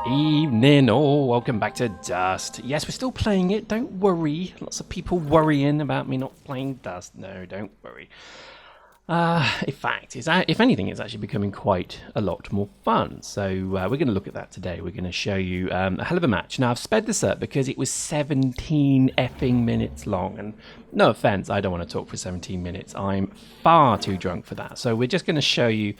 Evening all, welcome back to Dust. Yes, we're still playing it, don't worry. Lots of people worrying about me not playing Dust. No, don't worry. In fact, if anything, it's actually becoming quite a lot more fun. So we're going to look at that today. We're going to show you a hell of a match. Now, I've sped this up because it was 17 effing minutes long. And no offense, I don't want to talk for 17 minutes. I'm far too drunk for that. So we're just going to show you,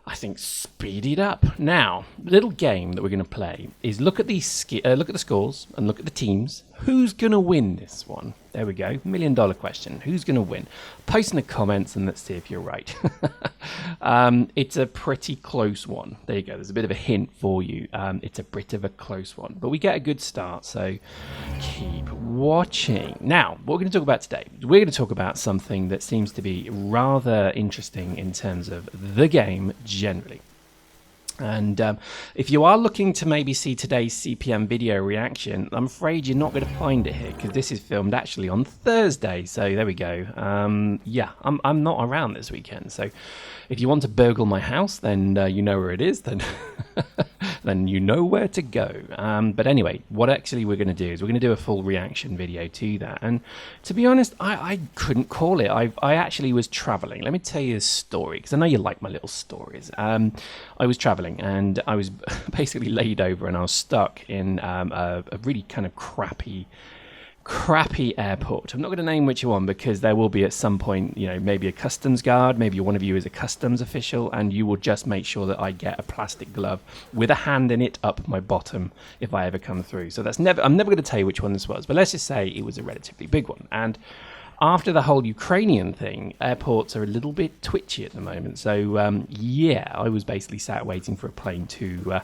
I think, speed it up. Now, the little game that we're going to play is look at the scores and look at the teams. Who's going to win this one? There we go. $1 million question. Who's going to win? Post in the comments and let's see if you're right. It's a pretty close one. There you go. There's a bit of a hint for you. It's a bit of a close one, but we get a good start, so keep watching. Now, what we're going to talk about today, we're going to talk about something that seems to be rather interesting in terms of the game generally. And if you are looking to maybe see today's CPM video reaction, I'm afraid you're not going to find it here because this is filmed actually on Thursday. So there we go. Yeah, I'm not around this weekend. So if you want to burgle my house, then you know where it is. Then then you know where to go. But anyway, what actually we're going to do is we're going to do a full reaction video to that. And to be honest, I couldn't call it. I actually was traveling. Let me tell you a story because I know you like my little stories. I was traveling and I was basically laid over and I was stuck in a really kind of crappy airport. I'm not going to name which one because there will be at some point, you know, maybe a customs guard, maybe one of you is a customs official, and you will just make sure that I get a plastic glove with a hand in it up my bottom if I ever come through. So I'm never going to tell you which one this was, but let's just say it was a relatively big one. And after the whole Ukrainian thing, airports are a little bit twitchy at the moment. So yeah, I was basically sat waiting for a plane to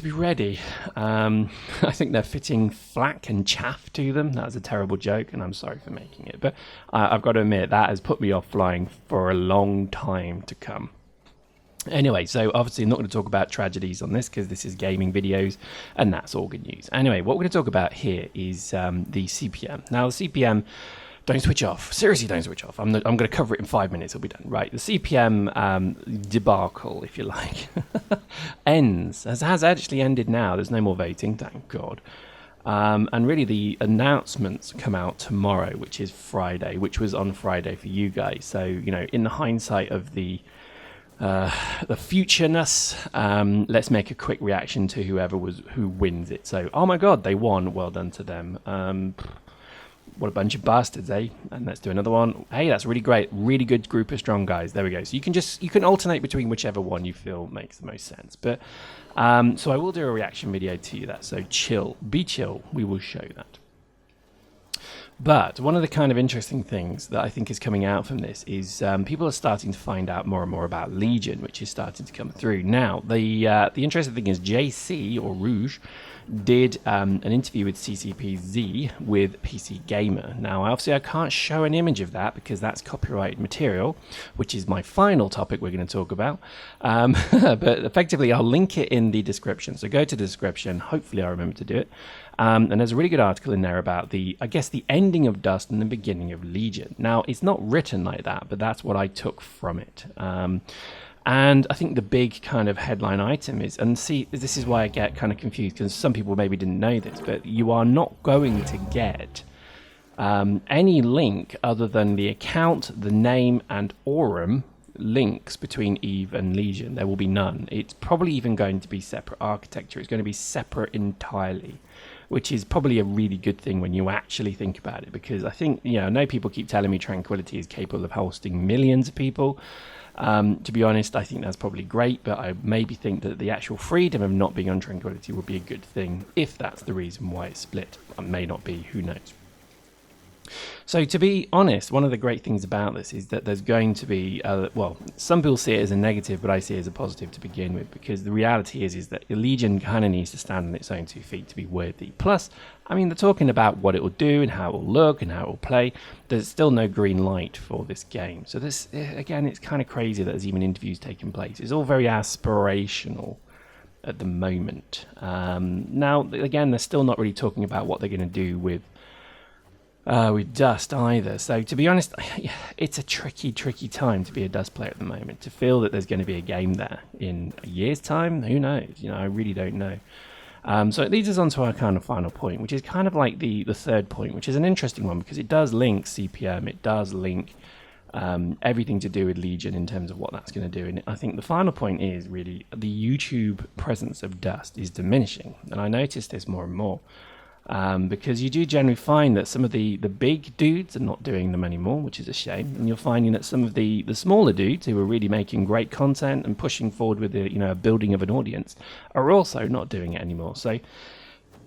be ready. I think they're fitting flak and chaff to them. That was a terrible joke, and I'm sorry for making it. But I've got to admit, that has put me off flying for a long time to come. Anyway, so obviously I'm not going to talk about tragedies on this because this is gaming videos, and that's all good news. Anyway, what we're going to talk about here is the CPM. Now, the CPM... Don't switch off. Seriously, don't switch off. I'm going to cover it in 5 minutes. It'll be done. Right. The CPM debacle, if you like, ends. Has actually ended now. There's no more voting. Thank God. And really, the announcements come out tomorrow, which is Friday, which was on Friday for you guys. So, you know, in the hindsight of the futureness, let's make a quick reaction to who wins it. So, oh my God, they won. Well done to them. What a bunch of bastards, eh? And let's do another one. Hey, that's really great. Really good group of strong guys. There we go. So you can alternate between whichever one you feel makes the most sense. But so I will do a reaction video to that. So chill, be chill. We will show that. But one of the kind of interesting things that I think is coming out from this is people are starting to find out more and more about Legion, which is starting to come through. Now, the interesting thing is JC, or Rouge, did an interview with CCPZ with PC Gamer. Now, obviously, I can't show an image of that because that's copyrighted material, which is my final topic we're going to talk about. But effectively, I'll link it in the description. So go to the description. Hopefully, I remember to do it. And there's a really good article in there about the ending of Dust and the beginning of Legion. Now, it's not written like that, but that's what I took from it. And I think the big kind of headline item is, and see, this is why I get kind of confused, because some people maybe didn't know this, but you are not going to get any link other than the account, the name, and Aurum links between Eve and Legion. There will be none. It's probably even going to be separate architecture. It's going to be separate entirely, which is probably a really good thing when you actually think about it, because I think, you know, I know people keep telling me Tranquility is capable of hosting millions of people. To be honest, I think that's probably great, but I maybe think that the actual freedom of not being on Tranquility would be a good thing if that's the reason why it's split. It may not be, who knows. So to be honest, one of the great things about this is that there's going to be, well, some people see it as a negative, but I see it as a positive to begin with, because the reality is that the Legion kind of needs to stand on its own 2 feet to be worthy. Plus, I mean, they're talking about what it will do and how it will look and how it will play. There's still no green light for this game. So this, again, it's kind of crazy that there's even interviews taking place. It's all very aspirational at the moment. Now, again, they're still not really talking about what they're going to do with with Dust either. So to be honest, it's a tricky time to be a Dust player at the moment. To feel that there's going to be a game there in a year's time, who knows? I really don't know. So it leads us on to our kind of final point, which is kind of like the third point, which is an interesting one because it does link CPM, it does link everything to do with Legion in terms of what that's going to do. And I think the final point is really the YouTube presence of Dust is diminishing. And I notice this more and more. Because you do generally find that some of the big dudes are not doing them anymore, which is a shame. And you're finding that some of the smaller dudes who are really making great content and pushing forward with the building of an audience are also not doing it anymore. So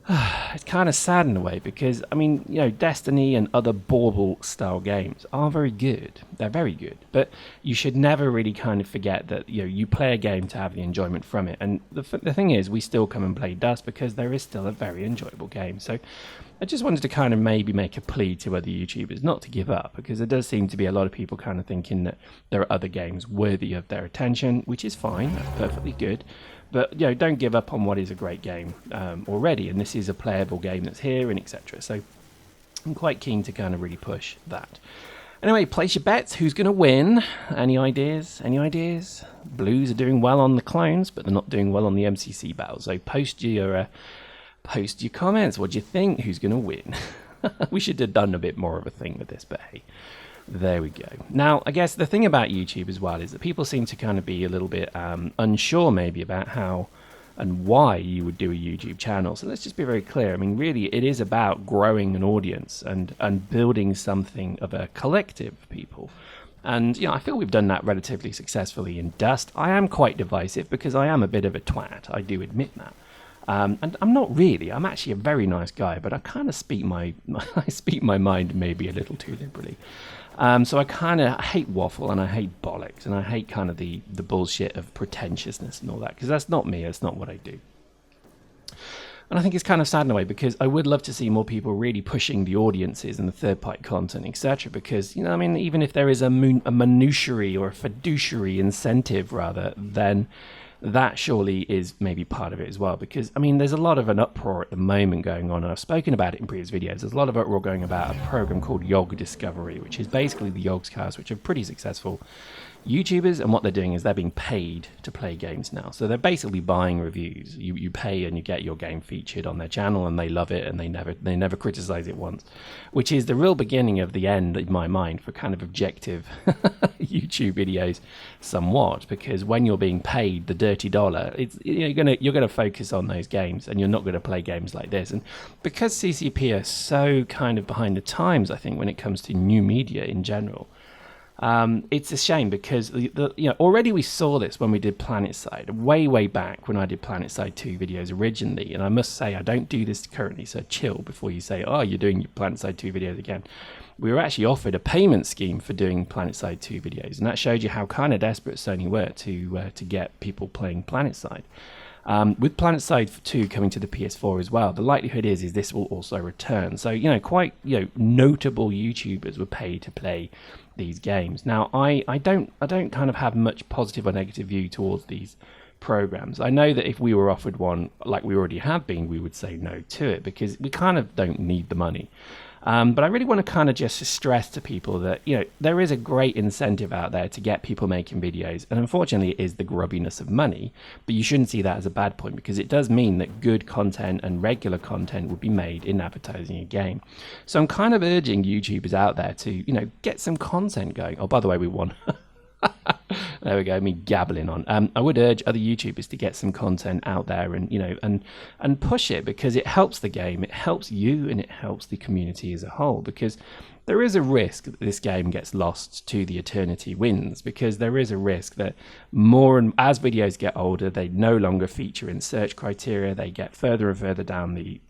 it's kind of sad in a way because, I mean, Destiny and other bauble style games are very good. They're very good. But you should never really kind of forget that, you play a game to have the enjoyment from it. And the thing is, we still come and play Dust because there is still a very enjoyable game. So I just wanted to kind of maybe make a plea to other YouTubers not to give up, because there does seem to be a lot of people kind of thinking that there are other games worthy of their attention, which is fine. That's perfectly good. But don't give up on what is a great game already, and this is a playable game that's here, and etc. So I'm quite keen to kind of really push that. Anyway, place your bets. Who's going to win? Any ideas? Blues are doing well on the clones, but they're not doing well on the MCC battle. So post your comments. What do you think? Who's going to win? We should have done a bit more of a thing with this, but hey. There we go. Now, I guess the thing about YouTube as well is that people seem to kind of be a little bit unsure maybe about how and why you would do a YouTube channel. So let's just be very clear. I mean, really, it is about growing an audience and building something of a collective of people. And, I feel we've done that relatively successfully in Dust. I am quite divisive because I am a bit of a twat. I do admit that. And I'm not really. I'm actually a very nice guy, but I kind of speak my mind maybe a little too liberally. So I kind of hate waffle and I hate bollocks and I hate kind of the bullshit of pretentiousness and all that, because that's not me. That's not what I do. And I think it's kind of sad in a way, because I would love to see more people really pushing the audiences and the third-party content, etc. Because, I mean, even if there is a minutiary or a fiduciary incentive, rather, then that surely is maybe part of it as well. Because, I mean, there's a lot of an uproar at the moment going on, and I've spoken about it in previous videos. There's a lot of uproar going about a program called Yog Discovery, which is basically the Yogscast, which are pretty successful YouTubers, and what they're doing is they're being paid to play games now. So they're basically buying reviews. You pay and you get your game featured on their channel, and they love it, and they never criticize it once, which is the real beginning of the end in my mind for kind of objective YouTube videos, somewhat. Because when you're being paid the dirty dollar, you're gonna focus on those games, and you're not gonna play games like this. And because CCP are so kind of behind the times, I think, when it comes to new media in general. It's a shame because already we saw this when we did PlanetSide way back when I did PlanetSide 2 videos originally, and I must say I don't do this currently, so chill before you say, oh, you're doing your PlanetSide 2 videos again. We were actually offered a payment scheme for doing PlanetSide 2 videos, and that showed you how kind of desperate Sony were to get people playing PlanetSide. With PlanetSide 2 coming to the PS4 as well, the likelihood is this will also return. So, quite notable YouTubers were paid to play these games. Now, I don't kind of have much positive or negative view towards these programs. I know that if we were offered one like we already have been, we would say no to it because we kind of don't need the money. But I really want to kind of just stress to people that, there is a great incentive out there to get people making videos. And unfortunately, it is the grubbiness of money. But you shouldn't see that as a bad point, because it does mean that good content and regular content would be made in advertising a game. So I'm kind of urging YouTubers out there to, get some content going. Oh, by the way, we won. There we go, me gabbling on. I would urge other YouTubers to get some content out there and, and push it, because it helps the game, it helps you, and it helps the community as a whole. Because there is a risk that this game gets lost to the eternity winds, because there is a risk that more and as videos get older, they no longer feature in search criteria, they get further and further down the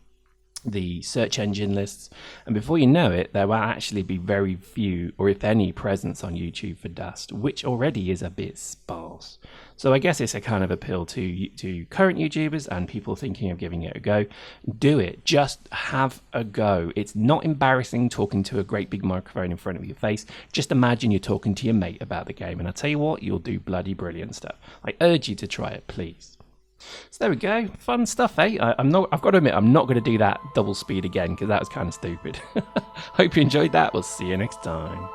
search engine lists, and before you know it, there will actually be very few, or if any, presence on YouTube for Dust, which already is a bit sparse. So I guess it's a kind of appeal to current YouTubers and people thinking of giving it a go. Do it. Just have a go. It's not embarrassing talking to a great big microphone in front of your face. Just imagine you're talking to your mate about the game, and I tell you what, you'll do bloody brilliant stuff. I urge you to try it, please. So there we go. Fun stuff, eh? I've got to admit, I'm not going to do that double speed again because that was kind of stupid. Hope you enjoyed that. We'll see you next time.